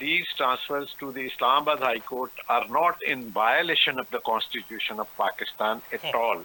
these transfers to the Islamabad High Court are not in violation of the Constitution of Pakistan at all.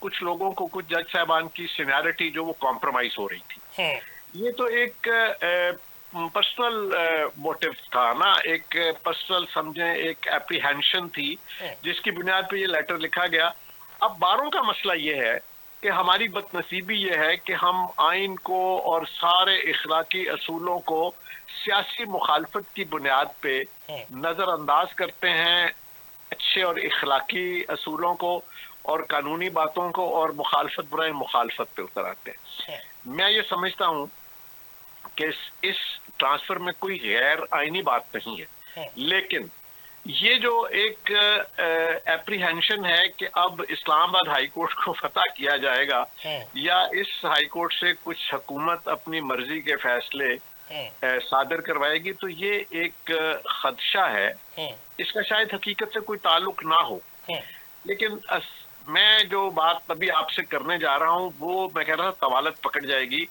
کچھ لوگوں کو, کچھ جج صاحبان کی سینیرٹی جو وہ کمپرومائز ہو رہی تھی. یہ تو ایک پرسنل موٹیو تھا نا, ایک پرسنل سمجھیں ایک اپریہینشن تھی جس کی بنیاد پہ یہ لیٹر لکھا گیا. اب باروں کا مسئلہ یہ ہے کہ ہماری بد نصیبی یہ ہے کہ ہم آئین کو اور سارے اخلاقی اصولوں کو سیاسی مخالفت کی بنیاد پہ نظر انداز کرتے ہیں, اچھے اور اخلاقی اصولوں کو اور قانونی باتوں کو, اور مخالفت برائے مخالفت پہ اتر آتے ہیں. میں یہ سمجھتا ہوں کہ اس ٹرانسفر میں کوئی غیر آئینی بات نہیں ہے, لیکن یہ جو ایک اپریہینشن ہے کہ اب اسلام آباد ہائی کورٹ کو فتح کیا جائے گا یا اس ہائی کورٹ سے کچھ حکومت اپنی مرضی کے فیصلے صادر کروائے گی, تو یہ ایک خدشہ ہے. اس کا شاید حقیقت سے کوئی تعلق نہ ہو, لیکن میں جو بات ابھی آپ سے کرنے جا رہا ہوں وہ میں کہہ رہا تھا طوالت پکڑ جائے گی.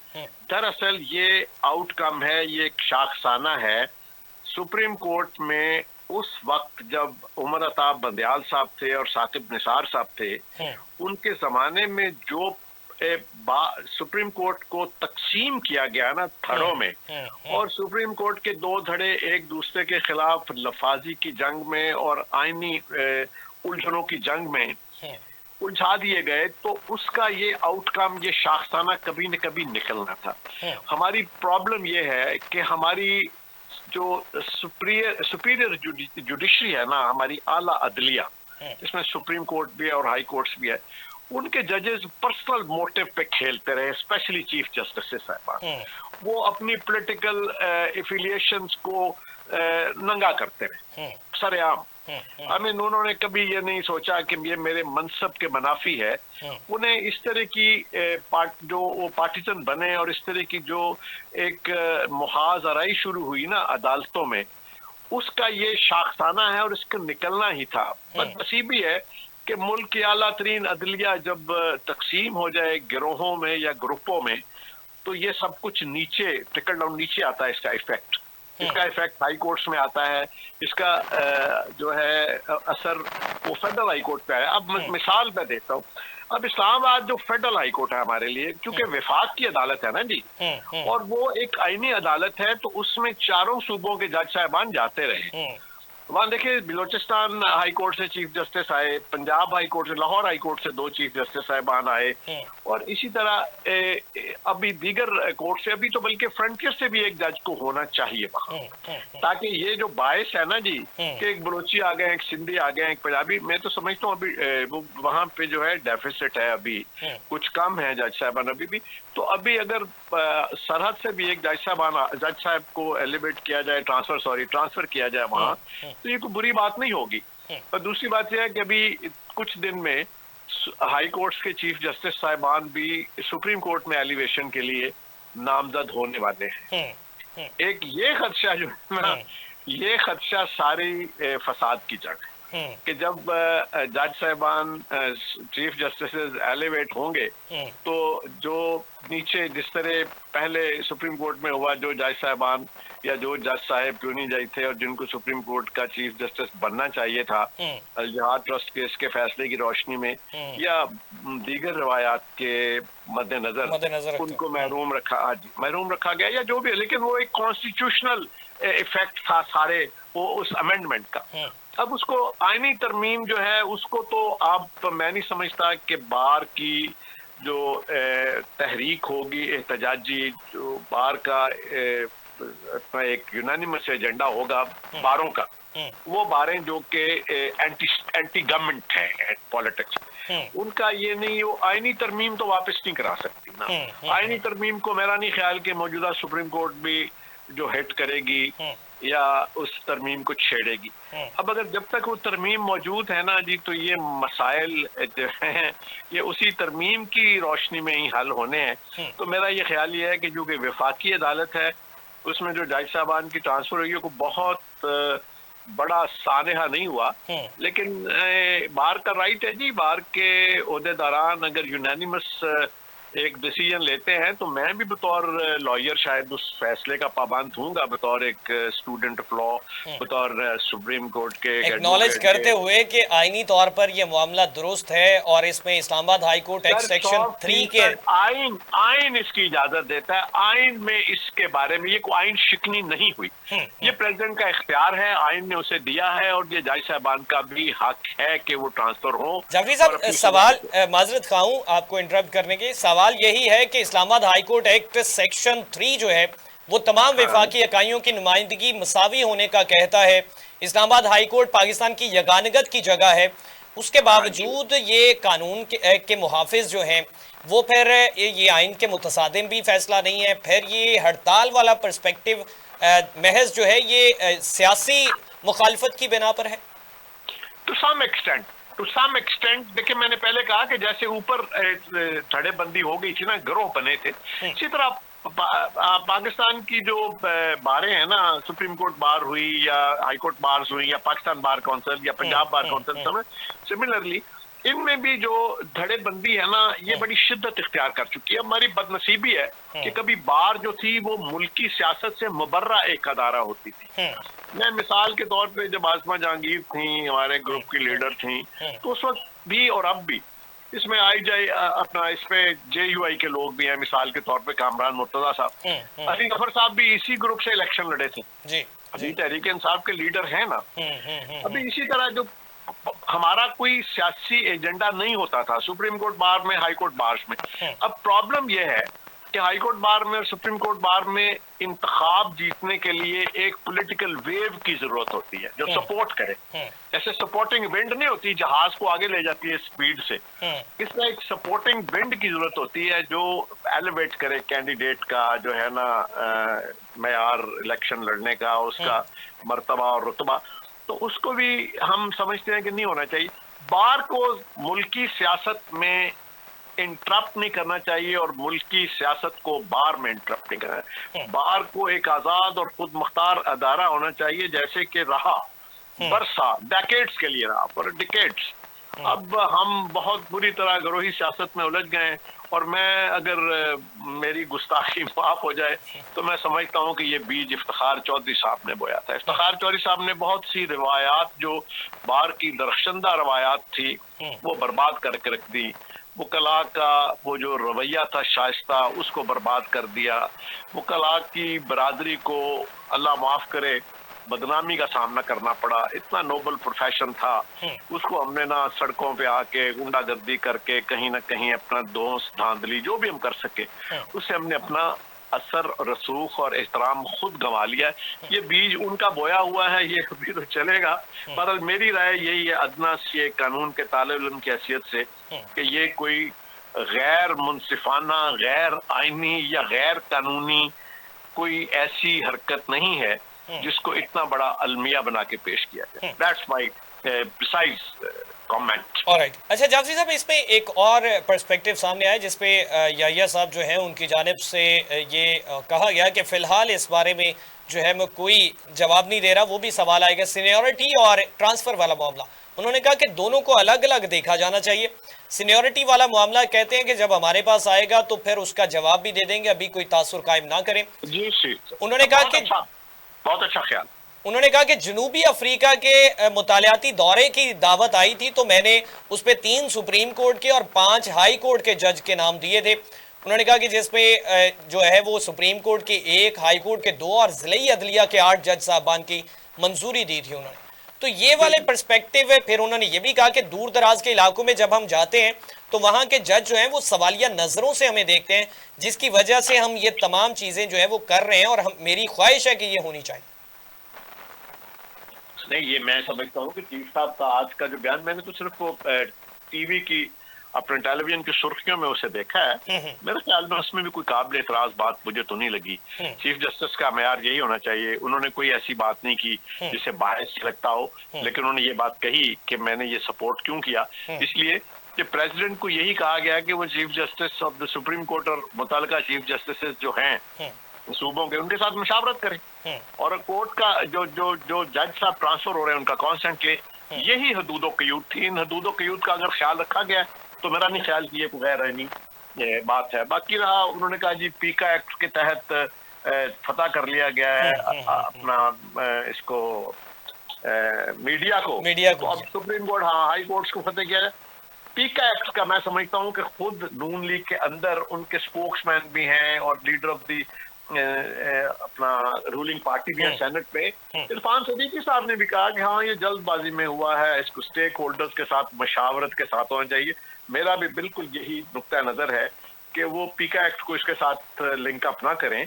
دراصل یہ آؤٹ کم ہے, یہ ایک شاخسانہ ہے. سپریم کورٹ میں اس وقت جب عمر عطاب بندیال صاحب تھے اور ثاقب نثار صاحب تھے, ان کے زمانے میں جو سپریم کورٹ کو تقسیم کیا گیا نا دھڑوں میں, اور سپریم کورٹ کے دو دھڑے ایک دوسرے کے خلاف لفاظی کی جنگ میں اور آئینی الجھنوں کی جنگ میں الجھا دیے گئے, تو اس کا یہ آؤٹ کم, یہ شاخسانہ کبھی نہ کبھی نکلنا تھا. ہماری پرابلم یہ ہے کہ ہماری جو سپیریئر جوڈیشری ہے نا, ہماری اعلیٰ عدلیہ, جس میں سپریم کورٹ بھی ہے اور ہائی کورٹس بھی ہے, ان کے ججز پرسنل موٹیو پہ کھیلتے رہے, اسپیشلی چیف جسٹس صاحبان. وہ اپنی پولیٹیکل ایفیلیشنز کو ننگا کرتے رہے سر عام. انہوں نے کبھی یہ نہیں سوچا کہ یہ میرے منصب کے منافی ہے. انہیں اس طرح کی جو وہ پارٹیزن بنے اور اس طرح کی جو ایک محاذ آرائی شروع ہوئی نا عدالتوں میں, اس کا یہ شاخسانہ ہے اور اس کا نکلنا ہی تھا. بدنصیبی ہے کہ ملک کی اعلیٰ ترین عدلیہ جب تقسیم ہو جائے گروہوں میں یا گروپوں میں, تو یہ سب کچھ نیچے ٹرکل ڈاؤن نیچے آتا ہے. اس کا ایفیکٹ ہائی کورٹس میں آتا ہے, اس کا جو ہے اثر وہ فیڈرل ہائی کورٹ پہ آیا. اب مثال میں دیتا ہوں, اب اسلام آباد جو فیڈرل ہائی کورٹ ہے ہمارے لیے, کیونکہ وفاق کی عدالت ہے نا جی, اور وہ ایک آئینی عدالت ہے, تو اس میں چاروں صوبوں کے جج صاحبان جاتے رہے. وہاں دیکھیں بلوچستان ہائی کورٹ سے چیف جسٹس آئے, پنجاب ہائی کورٹ سے, لاہور ہائی کورٹ سے 2 چیف جسٹس صاحبان آئے, اور اسی طرح ابھی دیگر کورٹ سے, ابھی تو بلکہ فرنٹیئر سے بھی ایک جج کو ہونا چاہیے وہاں, تاکہ یہ جو باعث ہے نا جی کہ ایک بلوچی آ گئے, ایک سندھی آ گئے, ایک پنجابی, میں تو سمجھتا ہوں ابھی وہاں پہ جو ہے ڈیفیسٹ ہے, ابھی کچھ کم ہے جج صاحبان ابھی بھی. تو ابھی اگر سرحد سے بھی ایک جج صاحب کو ایلیویٹ کیا جائے, ٹرانسفر کیا جائے وہاں, تو یہ کوئی بری بات نہیں ہوگی. اور دوسری بات یہ ہے کہ ابھی کچھ دن میں ہائی کورٹس کے چیف جسٹس صاحبان بھی سپریم کورٹ میں ایلیویشن کے لیے نامزد ہونے والے ہیں. ایک یہ خدشہ جو ہے نا, یہ خدشہ ساری فساد کی جڑ ہے کہ جب جج صاحبان چیف جسٹسز ایلیویٹ ہوں گے, تو جو نیچے جس طرح پہلے سپریم کورٹ میں ہوا, جو جج صاحبان یا جو جج صاحب کیوں نہیں جائے تھے اور جن کو سپریم کورٹ کا چیف جسٹس بننا چاہیے تھا, الجہاد ٹرسٹ کیس کے فیصلے کی روشنی میں یا دیگر روایات کے مد نظر ان کو محروم رکھا گیا یا جو بھی, لیکن وہ ایک کانسٹیٹیوشنل ایفیکٹ تھا سارے وہ اس امینڈمنٹ کا. اب اس کو آئینی ترمیم جو ہے اس کو تو آپ, میں نہیں سمجھتا کہ بار کی جو تحریک ہوگی احتجاجی, جو بار کا ایک یونانیمس ایجنڈا ہوگا باروں کا, وہ باریں جو کہ اینٹی گورنمنٹ ہیں پالیٹکس, ان کا یہ نہیں, وہ آئینی ترمیم تو واپس نہیں کرا سکتی نا. آئینی ترمیم کو میرا نہیں خیال کہ موجودہ سپریم کورٹ بھی جو ہٹ کرے گی یا اس ترمیم کو چھیڑے گی. اب اگر جب تک وہ ترمیم موجود ہے نا جی, تو یہ مسائل جو ہیں یہ اسی ترمیم کی روشنی میں ہی حل ہونے ہیں. تو میرا یہ خیال یہ ہے کہ جو کہ وفاقی عدالت ہے, اس میں جو جج صاحبان کی ٹرانسفر ہوئی ہے کو بہت بڑا سانحہ نہیں ہوا, لیکن بار کا رائٹ ہے جی, بار کے عہدے داران اگر یونانیمس ایک ڈیسیجن لیتے ہیں تو میں بھی بطور لائر شاید اس فیصلے کا پابند ہوں گا، بطور ایک اسٹوڈنٹ آف لا، بطور سپریم کورٹ کے ایکنالج کرتے ہوئے کہ آئینی طور پر یہ معاملہ درست ہے اور اس میں اسلام آباد ہائی کورٹ ایکٹ سیکشن 3 کے آئین اس کی اجازت دیتا ہے، آئین میں اس کے بارے میں یہ کوئی آئین شکنی نہیں ہوئی، یہ پریزیڈنٹ کا اختیار ہے، آئین نے اسے دیا ہے، اور یہ جج صاحبان کا بھی حق ہے کہ وہ ٹرانسفر ہو۔ جعفری صاحب سوال، معذرت خواہ ہوں آپ کو انٹرپٹ کرنے کے، سوال یہی ہے کہ اسلام آباد ہائی کورٹ ایکٹ سیکشن 3 جو ہے وہ تمام وفاقی اکائیوں کی نمائندگی مساوی ہونے کا کہتا ہے، اسلام آباد ہائی کورٹ پاکستان کی یگانگت کی جگہ ہے، اس کے باوجود یہ قانون کے محافظ جو ہیں وہ پھر یہ آئین کے متصادم بھی فیصلہ نہیں ہے، پھر یہ ہڑتال والا پرسپیکٹو محض جو ہے یہ سیاسی مخالفت کی بنا پر ہے۔ ٹو سم ایکسٹینٹ دیکھیں، میں نے پہلے کہا کہ جیسے اوپر دھڑے بندی ہو گئی تھی نا، گروہ بنے تھے، اسی طرح پاکستان کی جو باریں ہیں نا، سپریم کورٹ بار ہوئی یا ہائی کورٹ بارز ہوئی یا پاکستان بار کونسل یا Punjab bar council, similarly in میں بھی جو دھڑے بندی ہے نا، یہ بڑی شدت اختیار کر چکی ہے۔ ہماری بد نصیبی ہے کہ کبھی بار جو تھی وہ ملکی سیاست سے مبرہ ایک ادارہ ہوتی تھی۔ میں مثال کے طور پہ جب آسمہ جہانگیر تھیں، ہمارے گروپ کی لیڈر تھیں، تو اس وقت بھی اور اب بھی اس میں آئی جائے اپنا، اس پہ جے یو آئی کے لوگ بھی ہیں، مثال کے طور پہ کامران مرتضیٰ صاحب، علی غفر صاحب بھی اسی گروپ سے الیکشن لڑے تھے، ابھی تحریک انصاف کے لیڈر ہیں نا۔ ابھی اسی طرح جو ہمارا کوئی سیاسی ایجنڈا نہیں ہوتا تھا سپریم کورٹ بار میں، ہائی کورٹ بار میں، اب پرابلم یہ ہے کہ ہائی کورٹ بار میں اور سپریم کورٹ بار میں انتخاب جیتنے کے لیے ایک پولیٹیکل ویو کی ضرورت ہوتی ہے جو سپورٹ کرے، جیسے سپورٹنگ ونڈ نہیں ہوتی جہاز کو آگے لے جاتی ہے سپیڈ سے، اس میں ایک سپورٹنگ ونڈ کی ضرورت ہوتی ہے جو ایلیویٹ کرے کینڈیڈیٹ کا جو ہے نا معیار الیکشن لڑنے کا، اس کا مرتبہ اور رتبہ، تو اس کو بھی ہم سمجھتے ہیں کہ نہیں ہونا چاہیے۔ بار کو ملکی سیاست میں انٹرپٹ نہیں کرنا چاہیے اور ملکی سیاست کو بار میں انٹرپٹ نہیں کرنا چاہیے۔ بار کو ایک آزاد اور خود مختار ادارہ ہونا چاہیے، جیسے کہ رہا برسا ڈیکیڈز کے لیے رہا، فور ڈیکیڈز۔ اب ہم بہت بری طرح گروہی سیاست میں الجھ گئے ہیں، اور میں اگر میری گستاخی معاف ہو جائے تو میں سمجھتا ہوں کہ یہ بیج افتخار چودھری صاحب نے بویا تھا۔ افتخار چودھری صاحب نے بہت سی روایات جو بار کی درخشندہ روایات تھی وہ برباد کر کے رکھ دی، وکلاء کا وہ جو رویہ تھا شائستہ اس کو برباد کر دیا، وکلاء کی برادری کو اللہ معاف کرے بدنامی کا سامنا کرنا پڑا، اتنا نوبل پروفیشن تھا، اس کو ہم نے نہ سڑکوں پہ آ کے گنڈا گردی کر کے کہیں نہ کہیں اپنا دوست دھاندلی جو بھی ہم کر سکے اس سے ہم نے اپنا اثر رسوخ اور احترام خود گنوا لیا ہے۔ یہ بیج ان کا بویا ہوا ہے، یہ ابھی تو چلے گا، پر میری رائے یہی ہے ادنا سی قانون کے طالب علم کی حیثیت سے کہ یہ کوئی غیر منصفانہ، غیر آئینی یا غیر قانونی کوئی ایسی حرکت نہیں ہے جس کو اتنا بڑا المیہ بنا کے پیش کیا جائے۔ That's my precise comment۔ اچھا جعفری صاحب، اس میں ایک اور پرسپیکٹو سامنے آیا جس پہ یحییٰ صاحب جو ہیں ان کی جانب سے یہ کہا گیا کہ فی الحال اس بارے میں جو ہے میں کوئی جواب نہیں دے رہا، وہ بھی سوال آئے گا سینیورٹی اور ٹرانسفر والا معاملہ۔ انہوں نے کہا کہ دونوں کو الگ الگ دیکھا جانا چاہیے۔ سینیورٹی والا معاملہ کہتے ہیں کہ جب ہمارے پاس آئے گا تو پھر اس کا جواب بھی دے دیں گے، ابھی کوئی تاثر قائم نہ کریں۔ جی انہوں نے کہا کہ بہت اچھا خیال۔ انہوں نے کہا کہ جنوبی افریقہ کے مطالعاتی دورے کی دعوت آئی تھی تو میں نے اس پہ 3 سپریم کورٹ کے اور 5 ہائی کورٹ کے جج کے نام دیے تھے۔ انہوں نے کہا کہ جس پہ جو ہے وہ سپریم کورٹ کے 1، ہائی کورٹ کے 2 اور ضلعی عدلیہ کے 8 جج صاحبان کی منظوری دی تھی انہوں نے۔ تو یہ والے پرسپیکٹو ہے۔ پھر انہوں نے یہ بھی کہا کہ دور دراز کے علاقوں میں جب ہم جاتے ہیں تو وہاں کے جج جو ہیں وہ سوالیہ نظروں سے ہمیں دیکھتے ہیں، جس کی وجہ سے ہم یہ تمام چیزیں جو ہیں وہ کر رہے ہیں، اور میری خواہش ہے کہ یہ ہونی چاہیے۔ نہیں، یہ میں سمجھتا ہوں کہ چیف صاحب کا آج کا جو بیان، میں نے تو صرف وہ ٹی وی کی اپنے ٹیلی ویژن کی سرخیوں میں اسے دیکھا ہے، میرے خیال میں اس میں بھی کوئی قابل اعتراض بات مجھے تو نہیں لگی۔ چیف جسٹس کا معیار یہی ہونا چاہیے، انہوں نے کوئی ایسی بات نہیں کی جسے باعث لگتا ہو، لیکن انہوں نے یہ بات کہی کہ میں نے یہ سپورٹ کیوں کیا، اس لیے کہ پریزیڈنٹ کو یہی کہا گیا کہ وہ chief justice of the supreme court اور متعلقہ چیف جسٹس جو ہیں صوبوں کے، ان کے ساتھ مشاورت کریں، اور کورٹ کا جو جج صاحب ٹرانسفر ہو رہے ہیں ان کا کانسنٹ لے۔ یہی حدود و قیود تھی، ان حدود و قیود کا اگر خیال رکھا گیا تو میرا نہیں خیال کہ یہ کوئی غیر آئینی یہ بات ہے. باقی رہا انہوں نے کہا جی پیکا ایکٹ کے تحت فتح کر لیا گیا ہے اپنا اس کو میڈیا کو. تو اب سپریم کورٹ ہائی کورٹس کو فتح کیا ہے. پیکا ایکٹ کا میں سمجھتا ہوں کہ خود نون لیگ کے اندر ان کے اسپوکس مین بھی ہیں اور لیڈر آف دی اپنا رولنگ پارٹی بھی ہے سینٹ پہ. عرفان صدیقی صاحب نے بھی کہا کہ ہاں یہ جلد بازی میں ہوا ہے, اس کو اسٹیک ہولڈرز کے ساتھ مشاورت کے ساتھ ہونا چاہیے. میرا بھی بالکل یہی نقطہ نظر ہے کہ وہ پیکا ایکٹ کو اس کے ساتھ لنک اپ نہ کریں.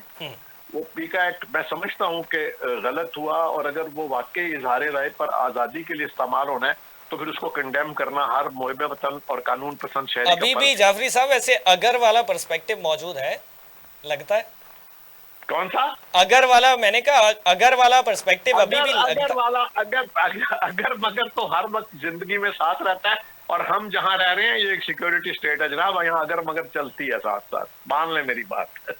وہ پیکا ایکٹ میں سمجھتا ہوں کہ غلط ہوا, اور اگر وہ واقعی اظہار رائے پر آزادی کے لیے استعمال ہونا ہے تو پھر اس کو کنڈیم کرنا ہر محب وطن اور قانون پسند شہری کا ابھی بھی جعفری صاحب ایسے اگر والا پرسپیکٹو موجود ہے لگتا ہے. کون سا اگر والا؟ میں نے کہا اگر والا پرسپیکٹو ابھی بھی اگر والا اگر مگر تو ہر وقت زندگی میں ساتھ رہتا ہے, اور ہم جہاں رہ رہے ہیں یہ ایک سیکورٹی اسٹیٹ ہے جناب, یہاں اگر مگر چلتی ہے ساتھ ساتھ, مان لیں میری بات.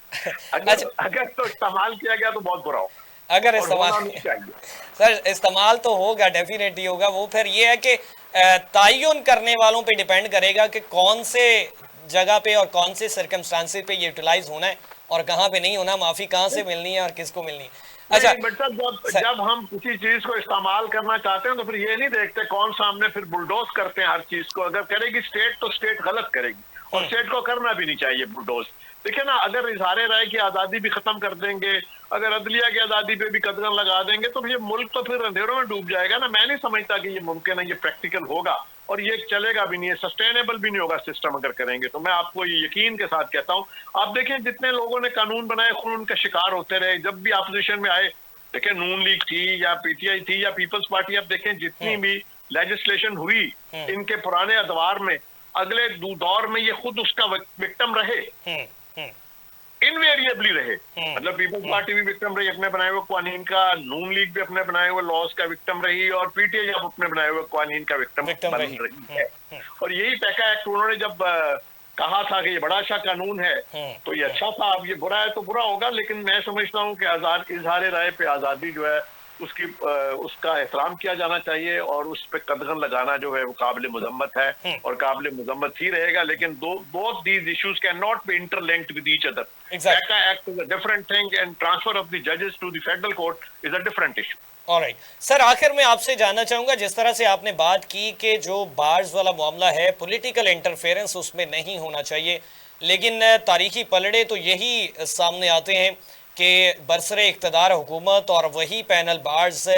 اگر تو استعمال کیا گیا تو بہت برا ہوگا. اگر استعمال سر استعمال تو ہوگا, ڈیفینیٹلی ہوگا. وہ پھر یہ ہے کہ تعین کرنے والوں پہ ڈیپینڈ کرے گا کہ کون سے جگہ پہ اور کون سے سرکمسٹانسز پہ یہ یوٹیلائز ہونا ہے اور کہاں پہ نہیں ہونا, معافی کہاں سے ملنی ہے اور کس کو ملنی ہے. اچھا جب ہم کسی چیز کو استعمال کرنا چاہتے ہیں تو پھر یہ نہیں دیکھتے کون سامنے پھر بلڈوز کرتے ہیں ہر چیز کو. اگر کرے گی اسٹیٹ تو اسٹیٹ غلط کرے گی, اور اسٹیٹ کو کرنا بھی نہیں چاہیے بلڈوز. دیکھیں نا, اگر اظہار رائے کی آزادی بھی ختم کر دیں گے, اگر عدلیہ کی آزادی پہ بھی قدغن لگا دیں گے تو یہ ملک تو پھر اندھیروں میں ڈوب جائے گا نا. میں نہیں سمجھتا کہ یہ ممکن ہے, یہ پریکٹیکل ہوگا, اور یہ چلے گا بھی نہیں, سسٹینیبل بھی نہیں ہوگا سسٹم اگر کریں گے. تو میں آپ کو یہ یقین کے ساتھ کہتا ہوں, آپ دیکھیں جتنے لوگوں نے قانون بنائے خود ان کا شکار ہوتے رہے. جب بھی اپوزیشن میں آئے, دیکھیں نون لیگ تھی یا پی ٹی آئی تھی یا پیپلز پارٹی, اب دیکھیں جتنی بھی لیجسلیشن ہوئی ان کے پرانے ادوار میں, اگلے دور میں یہ خود اس کا وکٹم رہے, انویریبلی رہے. مطلب پیپلز پارٹی بھی وکٹم رہی اپنے بنائے ہوئے قوانین کا, نون لیگ بھی اپنے بنائے ہوئے لاز کا وکٹم رہی, اور پی ٹی آئی اب اپنے بنائے ہوئے قوانین کا وکٹم بن رہی ہے. اور یہی پیکا ایکٹ انہوں نے جب کہا تھا کہ یہ بڑا اچھا قانون ہے تو یہ اچھا تھا, اب یہ برا ہے تو برا ہوگا. لیکن میں سمجھتا ہوں کہ اظہار رائے پہ آزادی جو ہے اس کا احترام کیا جانا چاہیے, اور اس پہ قدغن لگانا جو ہے وہ قابل مذمت ہے اور قابل مذمت ہی رہے گا. لیکن both these issues cannot be interlinked with each other. PACA Act is a different thing and transfer of the judges to the federal court is a different issue. Alright. سر آخر میں آپ سے جاننا چاہوں گا, جس طرح سے آپ نے بات کی کہ جو بارز والا معاملہ ہے پولیٹیکل انٹرفیرنس اس میں نہیں ہونا چاہیے, لیکن تاریخی پلڑے تو یہی سامنے آتے ہیں کہ برسر اقتدار حکومت اور وہی پینل بارز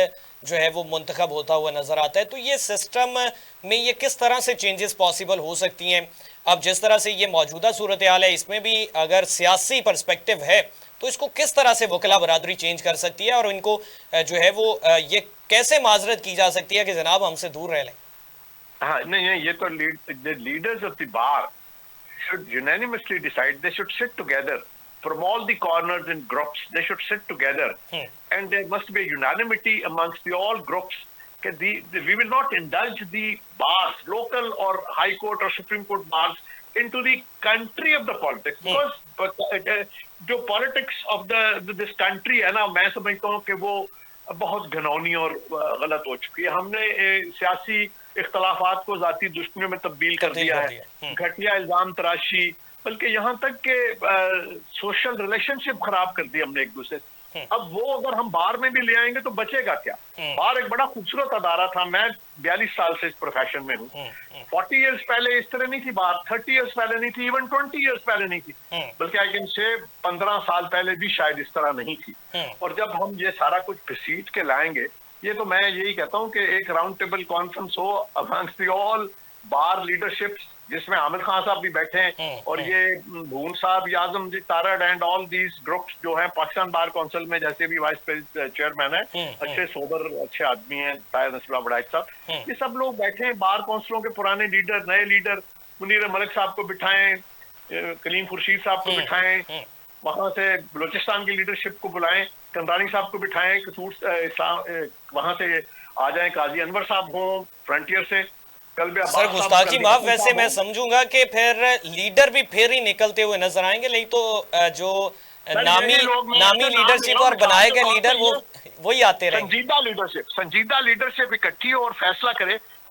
جو ہے وہ منتخب ہوتا ہوا نظر آتا ہے. تو یہ سسٹم میں یہ کس طرح سے چینجز پاسیبل ہو سکتی ہیں؟ اب جس طرح سے یہ موجودہ صورتحال ہے اس میں بھی اگر سیاسی پرسپیکٹو ہے تو اس کو کس طرح سے وکلا برادری چینج کر سکتی ہے, اور ان کو جو ہے وہ یہ کیسے معذرت کی جا سکتی ہے کہ جناب ہم سے دور رہ لیں؟ ہاں نہیں, یہ تو leaders of the bar should unanimously decide. They should sit together from all the corners and groups. They should sit together and there must be a unanimity amongst the all groups. We will not indulge the bars, local or high court or supreme court bars, into the country of the politics, because جو politics of this country ہے نا, میں سمجھتا ہوں کہ وہ بہت گھنونی اور غلط ہو چکی ہے. ہم نے سیاسی اختلافات کو ذاتی دشمنیوں میں تبدیل کر دیا ہے, گھٹیا الزام تراشی, بلکہ یہاں تک کہ سوشل ریلیشن شپ خراب کر دی ہم نے ایک دوسرے سے. اب وہ اگر ہم بار میں بھی لے آئیں گے تو بچے گا کیا؟ بار ایک بڑا خوبصورت ادارہ تھا, میں 42 سال سے اس پروفیشن میں ہوں. 40 ایئرز پہلے اس طرح نہیں تھی بات, 30 ایئرز پہلے نہیں تھی, ایون 20 ایئرز پہلے نہیں تھی, بلکہ آئی کین سے 15 سال پہلے بھی شاید اس طرح نہیں تھی. اور جب ہم یہ سارا کچھ گھسیٹ کے لائیں گے, یہ تو میں یہی کہتا ہوں کہ ایک راؤنڈ ٹیبل کانفرنس ہو امانگسٹ دی آل بار لیڈرشپس, جس میں عامر خان صاحب بھی بیٹھے ہیں اور یہ بھون صاحب, Azam ji Tarar and all these groups جو ہیں پاکستان بار کونسل میں جیسے بھی وائس چیئرمین ہیں, اچھے سوبر اچھے آدمی ہیں, طاہر نصیر اللہ بڑائچ صاحب, یہ سب لوگ بیٹھے ہیں. بار کونسلوں کے پرانے لیڈر, نئے لیڈر, منیر ملک صاحب کو بٹھائیں, کلیم خورشید صاحب کو بٹھائیں, وہاں سے بلوچستان کی لیڈرشپ کو بلائیں, کندرانی صاحب کو بٹھائیں, وہاں سے آ جائیں قاضی انور صاحب ہوں فرنٹیئر سے. سر گستاخی معاف, ویسے میں سمجھوں گا کہ پھر لیڈر بھی پھر ہی نکلتے ہوئے نظر آئیں گے, نہیں تو جو نامی لیڈرشپ اور بنائے گئے لیڈر وہی آتے رہیں. سنجیدہ لیڈرشپ اکٹھی اور فیصلہ کرے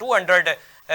200